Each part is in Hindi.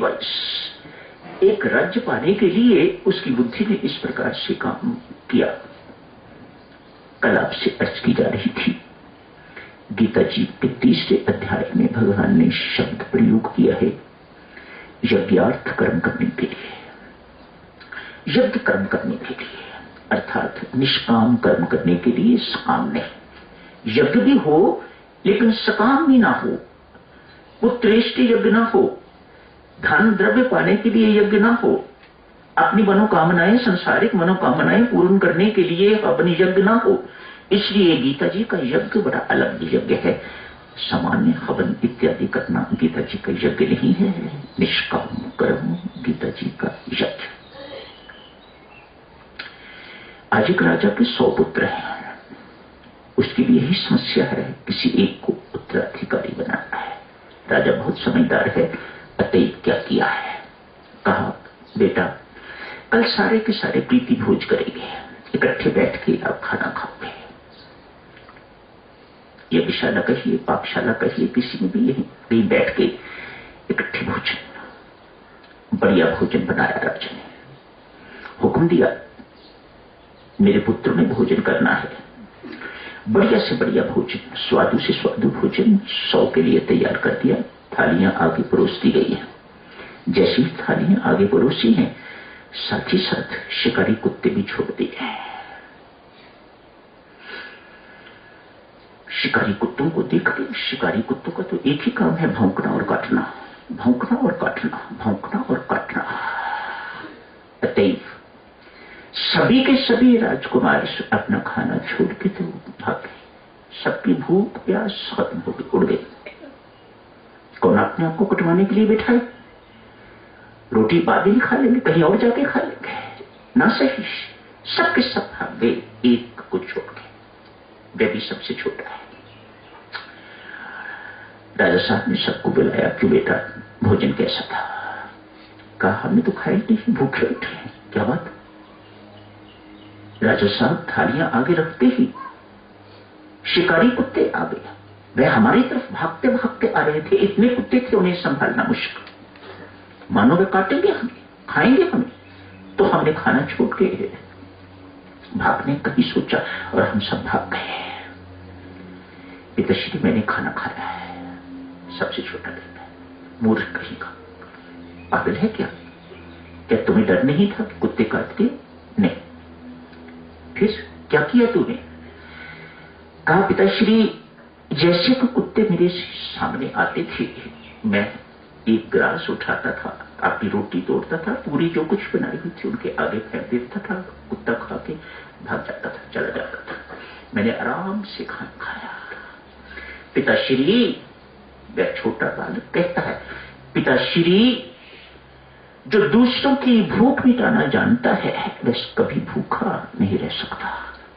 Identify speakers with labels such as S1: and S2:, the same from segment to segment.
S1: ट्वाइस। एक राज्य पाने के लिए उसकी बुद्धि ने इस प्रकार से काम किया। कल आपसे अर्ज की जा रही थी, गीता जी के 30वें अध्याय में भगवान ने शब्द प्रयोग किया है यज्ञार्थ कर्म करने के लिए। यज्ञ कर्म करने के लिए अर्थात निष्काम कर्म करने के लिए, सकाम नहीं। यज्ञ भी हो लेकिन सकाम भी ना हो, पुत्रेष्ट यज्ञ ना हो, धन द्रव्य पाने के लिए यज्ञ ना हो, अपनी मनोकामनाएं, सांसारिक मनोकामनाएं पूर्ण करने के लिए अपनी यज्ञ ना हो। इसलिए गीता जी का यज्ञ बड़ा अलग यज्ञ है। सामान्य हवन इत्यादि करना गीता जी का यज्ञ नहीं है, निष्काम कर्म गीता जी का यज्ञ। आज एक राजा के 100 पुत्र हैं, उसकी भी यही समस्या है, किसी एक को उत्तराधिकारी बनाना है। राजा बहुत समझदार है, अतएव क्या किया है, कहा बेटा कल सारे के सारे प्रीति भोज करेंगे, इकट्ठे बैठ के आप खाना खाओगे। यज्ञशाला कहिए, पाकशाला कहिए, किसी में भी यही बैठ के इकट्ठे भोजन, बढ़िया भोजन बनाया। राजा ने हुक्म दिया मेरे पुत्र में भोजन करना है, बढ़िया से बढ़िया भोजन, स्वादु से स्वादु भोजन 100 के लिए तैयार कर दिया। थालियां आगे परोस दी गई हैं। जैसी थालियां आगे परोसी हैं, साथ ही साथ शिकारी कुत्ते भी छोड़ दिए हैं। शिकारी कुत्तों को देखते, शिकारी कुत्तों का तो एक ही काम है, भौंकना और काटना, भौंकना और काटना, भौंकना और काटना। अतएव सभी के सभी राजकुमार अपना खाना छोड़ के तो भागे, सबकी भूख प्यास खत्म हो गई, उड़ गई। कौन अपने आप को कटवाने के लिए बैठा है? रोटी बाद में खा लेंगे, कहीं और जाके खा लेंगे, ना सही। सबके सब भाग गए एक को छोड़ के, वह भी सबसे छोटा है। राजा साहब ने सबको बुलाया, क्यों बेटा भोजन कैसा था? कहा हमने तो खाई नहीं, भूखे उठे हैं। क्या बात? राजा साहब थालियां आगे रखते ही शिकारी कुत्ते आ गए। वह हमारी तरफ भागते भागते आ रहे थे, इतने कुत्ते थे उन्हें संभालना मुश्किल। मानो वे काटेंगे हमें, खाएंगे हमें, तो हमने खाना छोड़ के भागने का ही सोचा और हम सब भाग गए। पिताश्री मैंने खाना खाया है, सबसे छोटा बेटा है। मूर्ख कहीं का, पागल है क्या? क्या तुम्हें डर नहीं था कि कुत्ते काटते? नहीं। फिर क्या किया तूने? कहा पिताश्री जैसे तो कुत्ते मेरे सामने आते थे, मैं एक ग्रास उठाता था, आपकी रोटी तोड़ता था, पूरी जो कुछ बनाई हुई थी उनके आगे फेंक देता था, कुत्ता खा के भाग जाता था, चला जाता था। मैंने आराम से खाना खाया। पिताश्री, वह छोटा बालक कहता है, पिताश्री जो दूसरों की भूख मिटाना जानता है वह कभी भूखा नहीं रह सकता,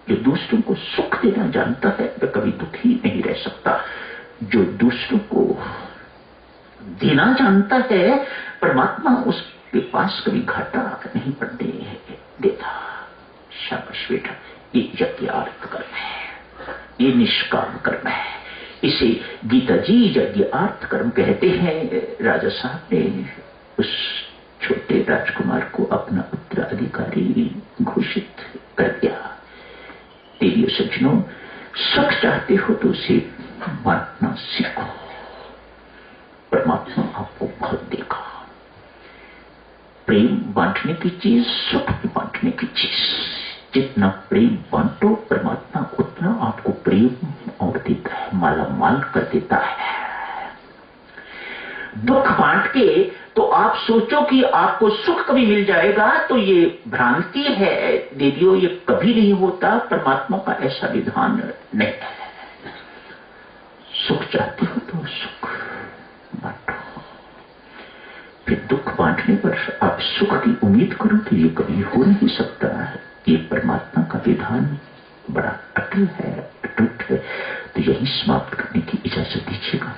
S1: जो दूसरों को सुख देना जानता है वह कभी दुखी नहीं रह सकता, जो दूसरों को देना जानता है परमात्मा उसके पास कभी घाटा नहीं पड़ने देता। शाबाश बेटा, ये यज्ञार्थ कर्म है, ये निष्काम कर्म है, इसे गीता जी यज्ञार्थ कर्म कहते हैं। राजा साहब ने उस छोटे राजकुमार को अपना उत्तराधिकारी घोषित कर दिया। प्रिय सज्जनों, सुख चाहते हो तो उसे बांटना सीखो। परमात्मा आपको बहुत देगा। प्रेम बांटने की चीज, सुख भी बांटने की चीज। जितना प्रेम बांटो परमात्मा उतना आपको प्रेम और देता है, माला माल कर देता है। दुख बांट के तो आप सोचो कि आपको सुख कभी मिल जाएगा, तो ये भ्रांति है देवियों, ये कभी नहीं होता। परमात्मा का ऐसा विधान नहीं है। सुख चाहते हो तो सुख बांटो, फिर दुख बांटने पर आप सुख की उम्मीद करो तो ये कभी हो नहीं सकता। ये परमात्मा का विधान बड़ा अटल है, अटूट है। तो यही समाप्त करने की इजाजत दीजिएगा।